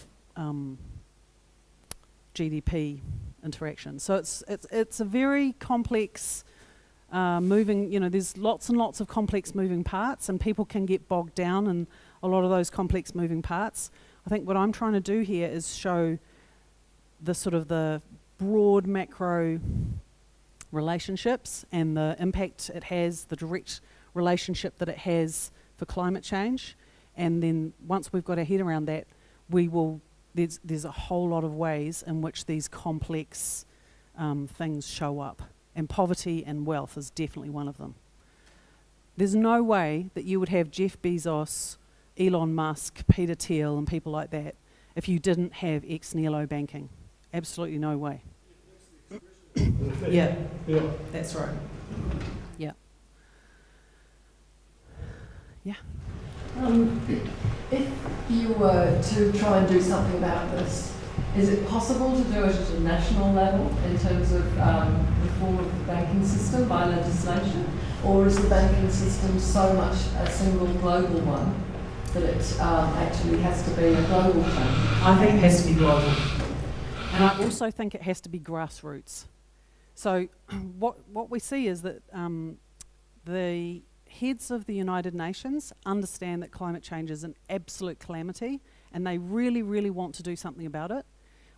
GDP interaction. So it's a very complex moving, there's lots and lots of complex moving parts, and people can get bogged down in a lot of those complex moving parts. I think what I'm trying to do here is show the sort of the broad macro relationships and the impact it has, the direct relationship that it has for climate change. And then once we've got our head around that, there's a whole lot of ways in which these complex things show up. And poverty and wealth is definitely one of them. There's no way that you would have Jeff Bezos, Elon Musk, Peter Thiel and people like that if you didn't have ex-nihilo banking. Absolutely no way. Yeah, that's right. Yeah. Yeah. If you were to try and do something about this, is it possible to do it at a national level in terms of reform of the banking system by legislation? Or is the banking system so much a single global one that it actually has to be a global change? I think it has to be global. And I also think it has to be grassroots. So what we see is that the heads of the United Nations understand that climate change is an absolute calamity, and they really, really want to do something about it,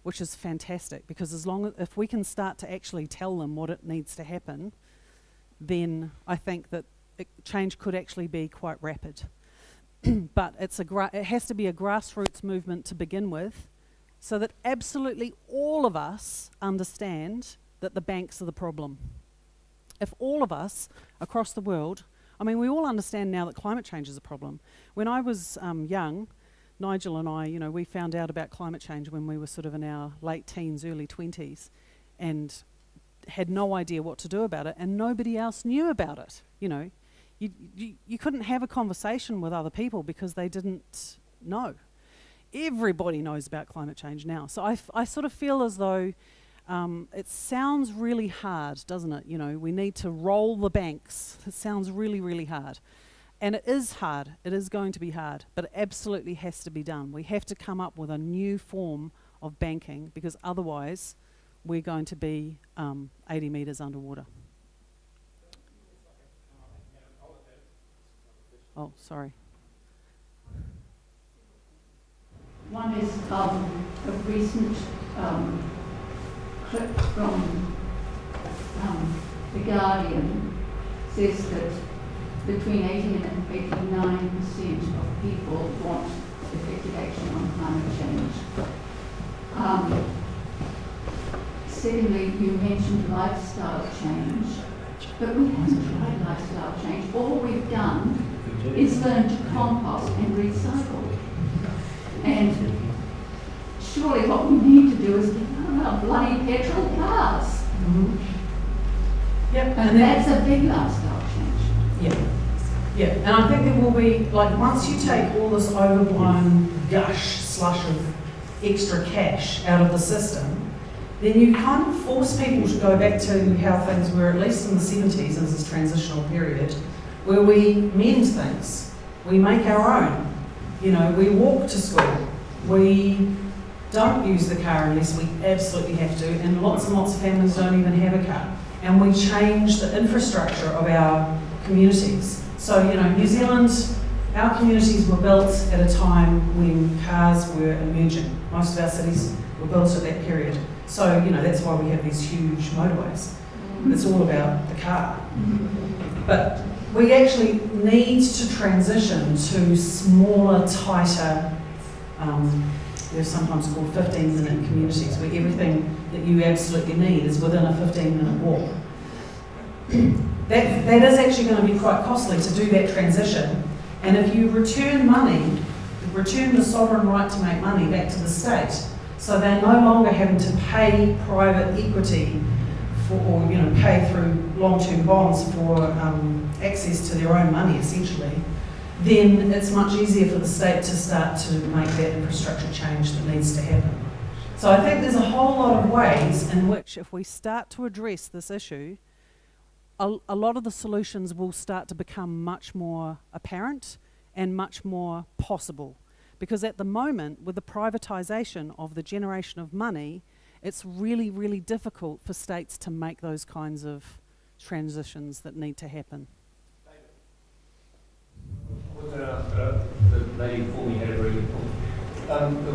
which is fantastic, because if we can start to actually tell them what it needs to happen, then I think that change could actually be quite rapid. But it has to be a grassroots movement to begin with, so that absolutely all of us understand that the banks are the problem. If all of us across the world, I mean, we all understand now that climate change is a problem. When I was young, Nigel and I, we found out about climate change when we were sort of in our late teens, early 20s, and had no idea what to do about it, and nobody else knew about it. You couldn't have a conversation with other people because they didn't know. Everybody knows about climate change now. So I sort of feel as though it sounds really hard, doesn't it? We need to roll the banks. It sounds really, really hard. And it is hard. It is going to be hard, but it absolutely has to be done. We have to come up with a new form of banking, because otherwise we're going to be 80 metres underwater. Oh, sorry. One is a recent clip from The Guardian says that between 80 and 89% of people want effective action on climate change. Secondly, you mentioned lifestyle change, but we haven't tried lifestyle change. All we've done is learn to compost and recycle. And surely what we need to do is get rid of our bloody petrol cars. Mm-hmm. Yep. And that's a big lifestyle change. Yeah. Yeah, and I think there will be, once you take all this overblown slush of extra cash out of the system, then you kind of force people to go back to how things were, at least in the 70s, as this transitional period, where we mend things, we make our own. We walk to school, we don't use the car unless we absolutely have to, and lots of families don't even have a car. And we change the infrastructure of our communities. So, New Zealand, our communities were built at a time when cars were emerging. Most of our cities were built at that period. So, that's why we have these huge motorways. It's all about the car. But we actually need to transition to smaller, tighter, they're sometimes called 15-minute communities, where everything that you absolutely need is within a 15-minute walk. That is actually going to be quite costly to do that transition. And if you return the sovereign right to make money back to the state, so they're no longer having to pay private equity or pay through long-term bonds for access to their own money, essentially, then it's much easier for the state to start to make that infrastructure change that needs to happen. So I think there's a whole lot of ways in which, if we start to address this issue, a lot of the solutions will start to become much more apparent and much more possible. Because at the moment, with the privatisation of the generation of money, it's really, really difficult for states to make those kinds of transitions that need to happen. The lady before me had a very good point.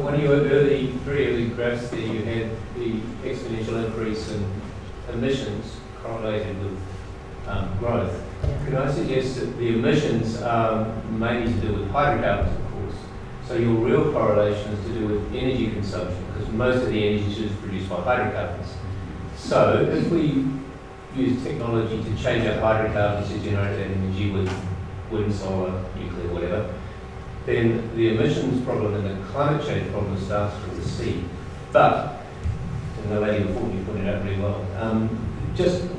One of your very early graphs there, you had the exponential increase in emissions correlated with growth. Could I suggest that the emissions are mainly to do with hydrocarbons, of course? So your real correlation is to do with energy consumption, because most of the energy is produced by hydrocarbons. So if we use technology to change out hydrocarbons to generate that energy with wind, solar, nuclear, whatever, then the emissions problem and the climate change problem starts to recede. But, and the lady before me pointed out really well,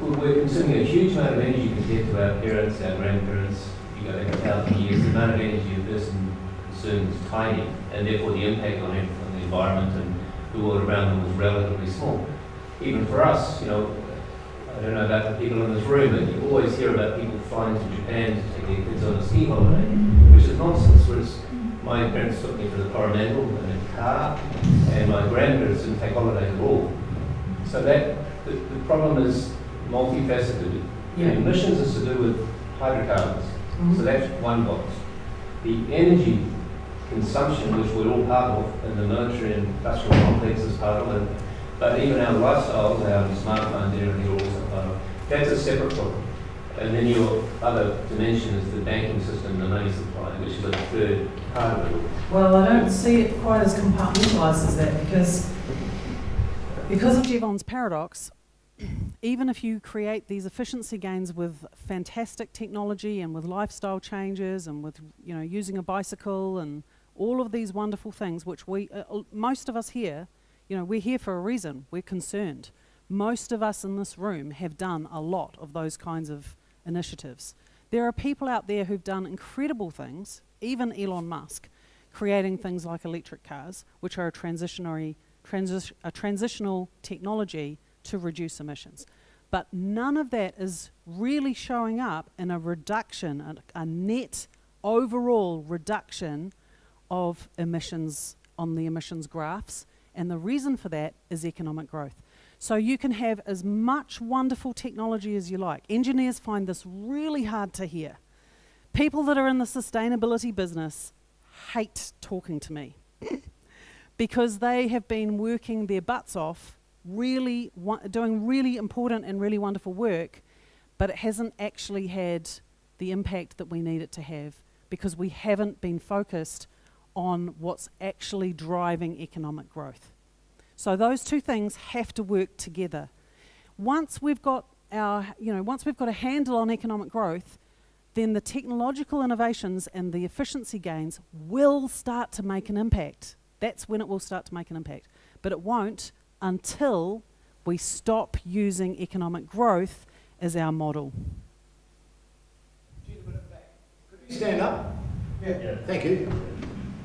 we're consuming a huge amount of energy compared to our parents, our grandparents. You go back 1,000 years, the amount of energy a person consumes is tiny, and therefore the impact on the environment and the world around them was relatively small. Even for us, I don't know about the people in this room, but you always hear about people flying to Japan to take their kids on a ski holiday, which is nonsense. Whereas my parents took me to the Coromandel in a car, and my grandparents didn't take holidays at all. So that the problem is multifaceted. Yeah. Emissions is to do with hydrocarbons. So that's one box. The energy consumption, which we're all part of, and the military and industrial complex is part of it, but even our lifestyles, our smartphones, everything are also part of it. That's a separate problem. And then your other dimension is the banking system, the money supply, which is a third part of it. Well, I don't see it quite as compartmentalised as that, because of Jevrons Paradox, even if you create these efficiency gains with fantastic technology and with lifestyle changes and with, you know, using a bicycle and all of these wonderful things, which we, most of us here, you know, we're here for a reason. We're concerned. Most of us in this room have done a lot of those kinds of initiatives. There are people out there who've done incredible things, even Elon Musk, creating things like electric cars, which are a transitional technology to reduce emissions. But none of that is really showing up in a reduction, a net overall reduction of emissions on the emissions graphs. And the reason for that is economic growth. So you can have as much wonderful technology as you like. Engineers find this really hard to hear. People that are in the sustainability business hate talking to me because they have been working their butts off, really doing really important and really wonderful work, but it hasn't actually had the impact that we need it to have because we haven't been focused on what's actually driving economic growth. So those two things have to work together. Once we've got a handle on economic growth, then the technological innovations and the efficiency gains will start to make an impact. That's when it will start to make an impact. But it won't until we stop using economic growth as our model. Could you stand up? Yeah. Thank you.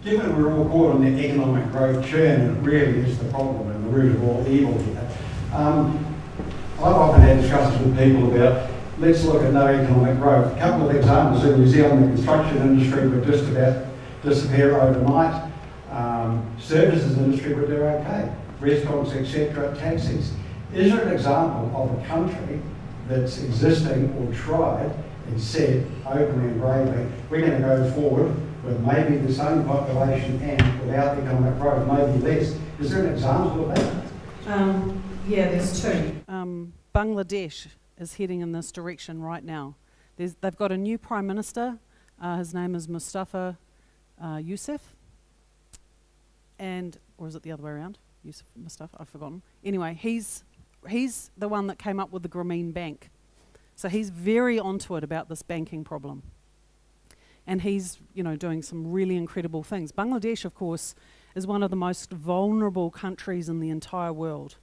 Given we're all caught on the economic growth churn, and it really is the problem and the root of all evil here, I've often had discussions with people about, let's look at no economic growth. A couple of examples in New Zealand, the construction industry would just about disappear overnight. Services industry would do okay. Restaurants, etc., taxis. Is there an example of a country that's existing or tried and said openly and bravely, we're going to go forward with maybe the same population and without economic growth, maybe less? Is there an example of that? Yeah, there's two. Bangladesh is heading in this direction right now. They've got a new Prime Minister. His name is Mustafa Yusuf. Or is it the other way around? Yusuf Mustafa, I've forgotten. Anyway, he's the one that came up with the Grameen Bank. So he's very onto it about this banking problem. And he's, doing some really incredible things. Bangladesh, of course, is one of the most vulnerable countries in the entire world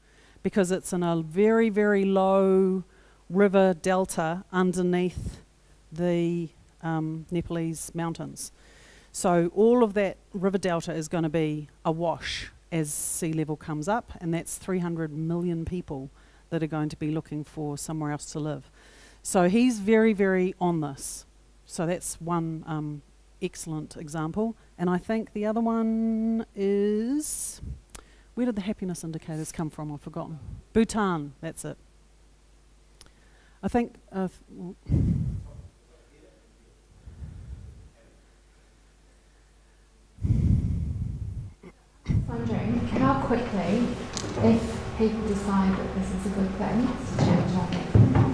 because it's in a very, very low river delta underneath the Nepalese mountains. So all of that river delta is going to be awash as sea level comes up, and that's 300 million people that are going to be looking for somewhere else to live. So he's very, very on this. So that's one excellent example. And I think the other one is, where did the happiness indicators come from? I've forgotten. Bhutan, that's it. I think, wondering how quickly, if people decide that this is a good thing to change our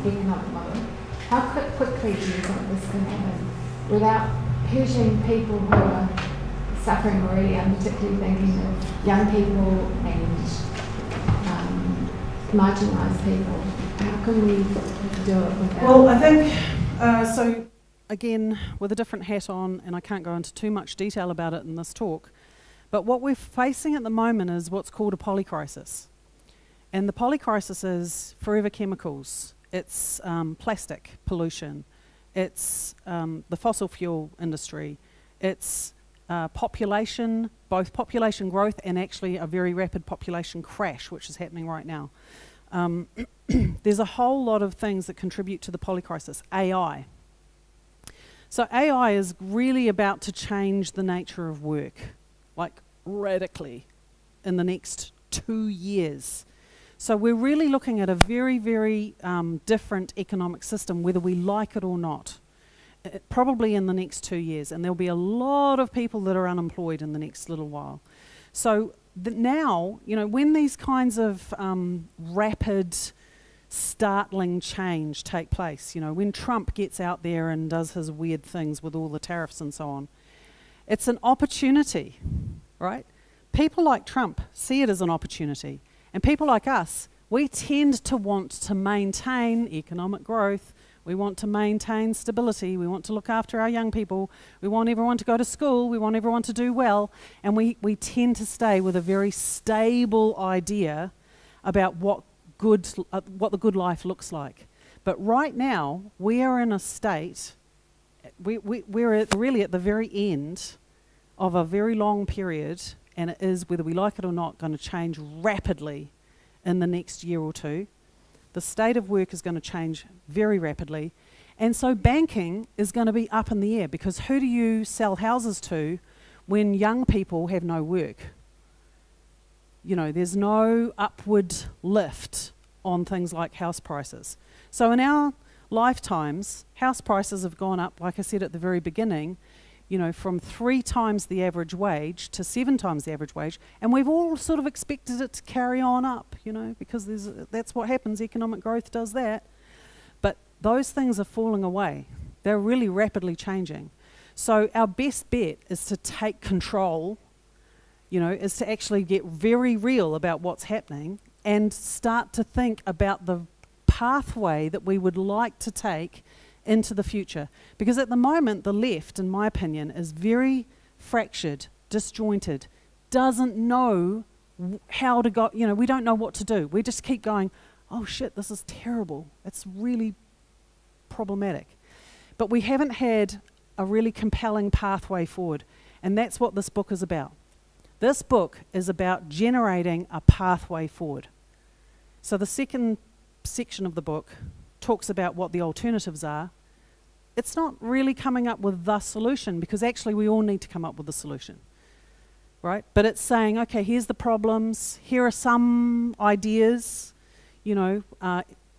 economic model, how quickly do you think this can happen without hurting people who are suffering already? I'm particularly thinking of young people and marginalised people. How can we do it without? Well, I think, so again, with a different hat on, and I can't go into too much detail about it in this talk, but what we're facing at the moment is what's called a polycrisis. And the polycrisis is forever chemicals. It's plastic pollution. It's the fossil fuel industry. It's population, both population growth and actually a very rapid population crash, which is happening right now. there's a whole lot of things that contribute to the polycrisis. AI. So AI is really about to change the nature of work, like radically, in the next 2 years. So we're really looking at a very, very different economic system, whether we like it or not, probably in the next 2 years. And there'll be a lot of people that are unemployed in the next little while. So now, you know, when these kinds of rapid, startling change take place, you know, when Trump gets out there and does his weird things with all the tariffs and so on, it's an opportunity, right? People like Trump see it as an opportunity. And people like us, we tend to want to maintain economic growth. We want to maintain stability. We want to look after our young people. We want everyone to go to school. We want everyone to do well. And we tend to stay with a very stable idea about what the good life looks like. But right now, we are in a state, we're really at the very end of a very long period, and it is, whether we like it or not, going to change rapidly in the next year or two. The state of work is going to change very rapidly. And so banking is going to be up in the air, because who do you sell houses to when young people have no work? You know, there's no upward lift on things like house prices. So in our lifetimes, house prices have gone up, like I said at the very beginning, you know, from 3 times the average wage to 7 times the average wage, and we've all sort of expected it to carry on up, you know, because that's what happens, economic growth does that. But those things are falling away. They're really rapidly changing. So our best bet is to take control, you know, is to actually get very real about what's happening and start to think about the pathway that we would like to take into the future. Because at the moment, the left, in my opinion, is very fractured, disjointed, doesn't know how to go, you know, we don't know what to do. We just keep going, oh shit, this is terrible. It's really problematic. But we haven't had a really compelling pathway forward. And that's what this book is about. This book is about generating a pathway forward. So the second section of the book talks about what the alternatives are. It's not really coming up with the solution, because actually we all need to come up with a solution, right? But it's saying, okay, here's the problems, here are some ideas, you know,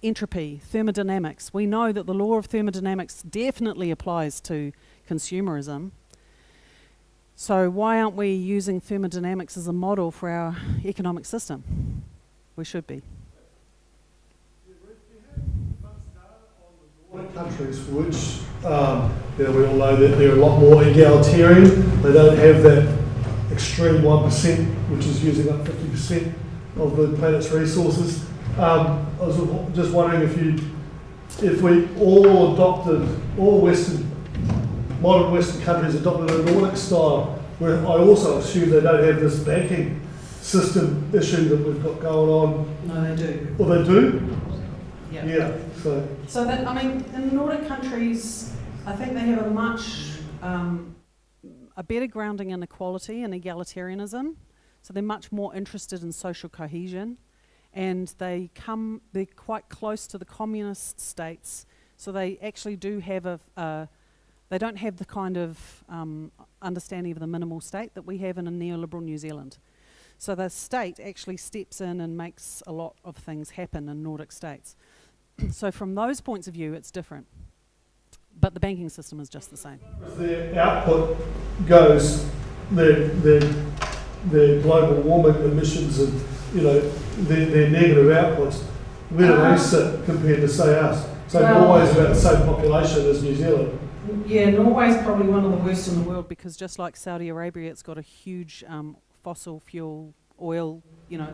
entropy, thermodynamics. We know that the law of thermodynamics definitely applies to consumerism. So why aren't we using thermodynamics as a model for our economic system? We should be. Countries which, you know, we all know that they're a lot more egalitarian. They don't have that extreme 1%, which is using up 50% of the planet's resources. I was just wondering if we all adopted, modern Western countries adopted a Nordic style, where I also assume they don't have this banking system issue that we've got going on. No, they do. Well, they do? Yeah. So that, I mean, in the Nordic countries, I think they have a much a better grounding in equality and egalitarianism. So they're much more interested in social cohesion, and they're quite close to the communist states. So they actually do have they don't have the kind of understanding of the minimal state that we have in a neoliberal New Zealand. So the state actually steps in and makes a lot of things happen in Nordic states. So from those points of view, it's different. But the banking system is just the same. Their output goes, their global warming emissions and, you know, their negative outputs, where do they sit compared to, say, us? So Norway's about the same population as New Zealand. Yeah, Norway's probably one of the worst in the world, because just like Saudi Arabia, it's got a huge fossil fuel oil, you know,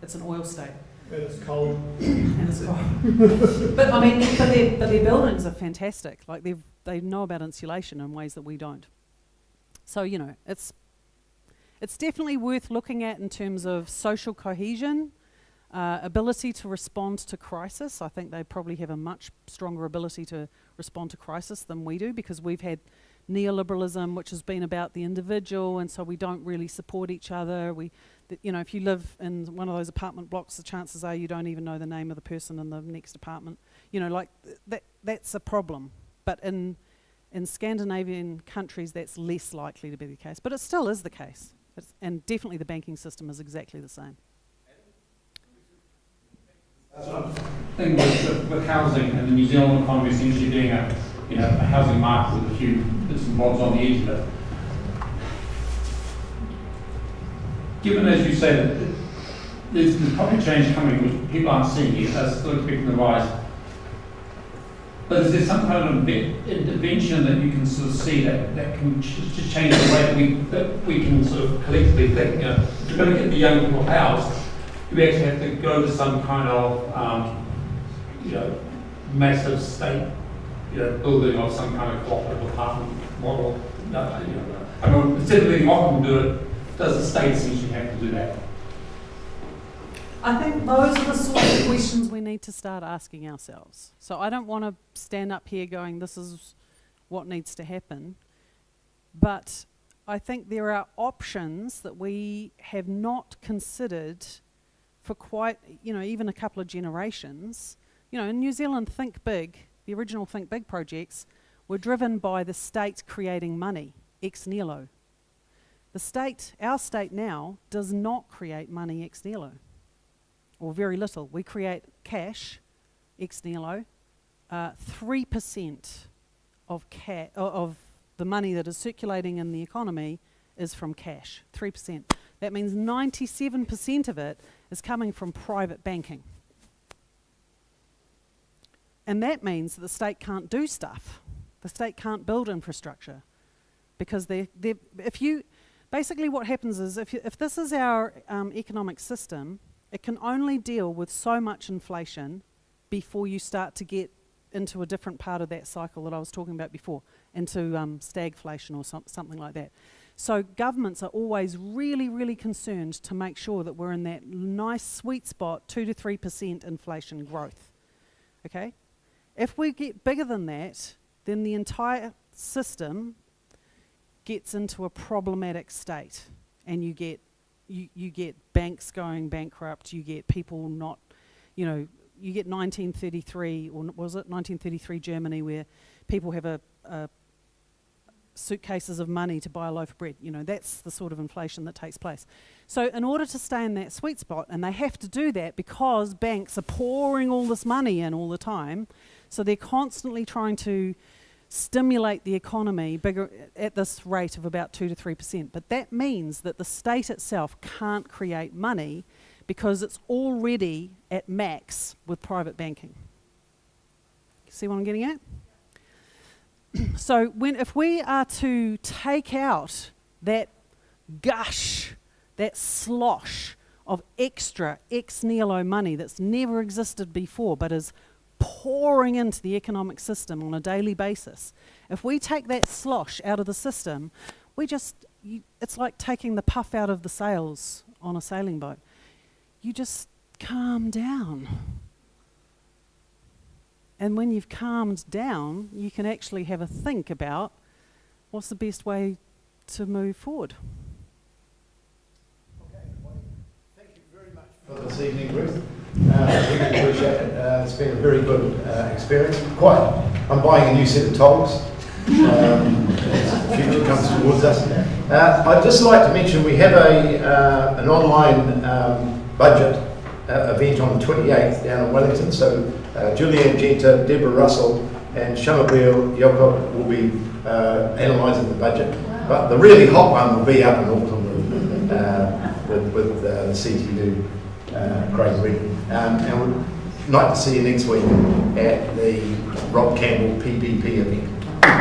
it's an oil state. And it's cold. And it's cold. But I mean, but their buildings are fantastic. Like they know about insulation in ways that we don't. So, you know, it's definitely worth looking at in terms of social cohesion, ability to respond to crisis. I think they probably have a much stronger ability to respond to crisis than we do, because we've had neoliberalism, which has been about the individual, and so we don't really support each other. that, you know, if you live in one of those apartment blocks, the chances are you don't even know the name of the person in the next apartment. You know, like that's a problem. But in Scandinavian countries, that's less likely to be the case. But it still is the case. And definitely the banking system is exactly the same. Thing with housing and the New Zealand economy essentially being a housing market with a few bits and bobs on the edge of it. Given, as you say, that there's probably change coming, which people aren't seeing yet, they're still expecting the rise. But is there some kind of intervention that you can sort of see that can just change the way that we can sort of collectively think? You know, if we're going to get the young people housed, do we actually have to go to some kind of massive state building of some kind of cooperative apartment model? I mean, instead of letting Auckland do it, does the state essentially have to do that? I think those are the sorts of questions we need to start asking ourselves. So I don't want to stand up here going, this is what needs to happen. But I think there are options that we have not considered for quite, even a couple of generations. In New Zealand, Think Big, the original Think Big projects were driven by the state creating money, ex nihilo. Our state now does not create money ex nihilo, or very little. We create cash ex nihilo. 3% of the money that is circulating in the economy is from cash, 3%. That means 97% of it is coming from private banking. And that means that the state can't do stuff. The state can't build infrastructure because basically what happens is if this is our economic system, it can only deal with so much inflation before you start to get into a different part of that cycle that I was talking about before, into stagflation or something like that. So governments are always really, really concerned to make sure that we're in that nice sweet spot, 2 to 3% inflation growth. Okay? If we get bigger than that, then the entire system gets into a problematic state, and you get banks going bankrupt, you get people not, you get 1933, or was it 1933 Germany, where people have a suitcases of money to buy a loaf of bread. That's the sort of inflation that takes place. So in order to stay in that sweet spot, and they have to do that because banks are pouring all this money in all the time, so they're constantly trying to stimulate the economy bigger at this rate of about 2 to 3%. But that means that the state itself can't create money because it's already at max with private banking. See what I'm getting at? So if we are to take out that gush, that slosh of extra ex nihilo money that's never existed before but is pouring into the economic system on a daily basis, if we take that slosh out of the system, it's like taking the puff out of the sails on a sailing boat. You just calm down. And when you've calmed down, you can actually have a think about what's the best way to move forward. Okay, thank you very much for this evening, Ruth. We really appreciate it. It's been a very good experience. I'm buying a new set of togs. The future comes towards us. I'd just like to mention we have an online budget event on the 28th down in Wellington. So Julianne Genta, Deborah Russell and Shamabeel Yoko will be analysing the budget. Wow. But the really hot one will be up in Auckland with the CTU, Craig Reed. And we'd like to see you next week at the Rob Campbell PPP event.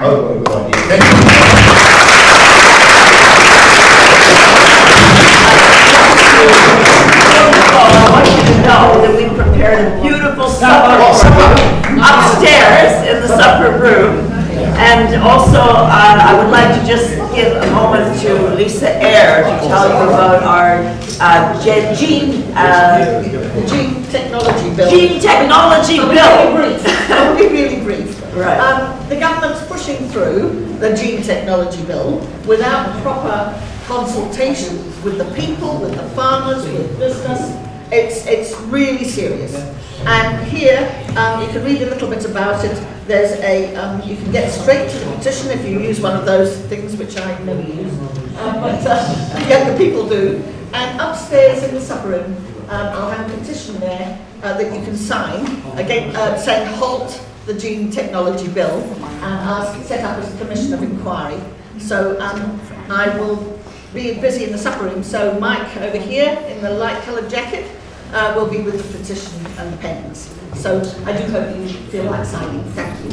Oh, what a good idea. Thank you. I want you to know that we prepared a beautiful supper upstairs in the supper room. And also, I would like to just give a moment to Lisa Eyre to tell you about our gene technology bill. Gene technology bill. I'll be really brief. Right. The government's pushing through the gene technology bill without proper consultation with the people, with the farmers, with business. It's really serious. And here, you can read a little bit about it. There's a, you can get straight to the petition if you use one of those things, which I never use, but younger people do. And upstairs in the supper room, I'll have a petition there that you can sign, again, saying halt the gene technology bill and set up as a commission of inquiry. So I will be busy in the supper room. So Mike over here in the light coloured jacket will be with the petition and the pens. So I do hope you feel like signing. Thank you.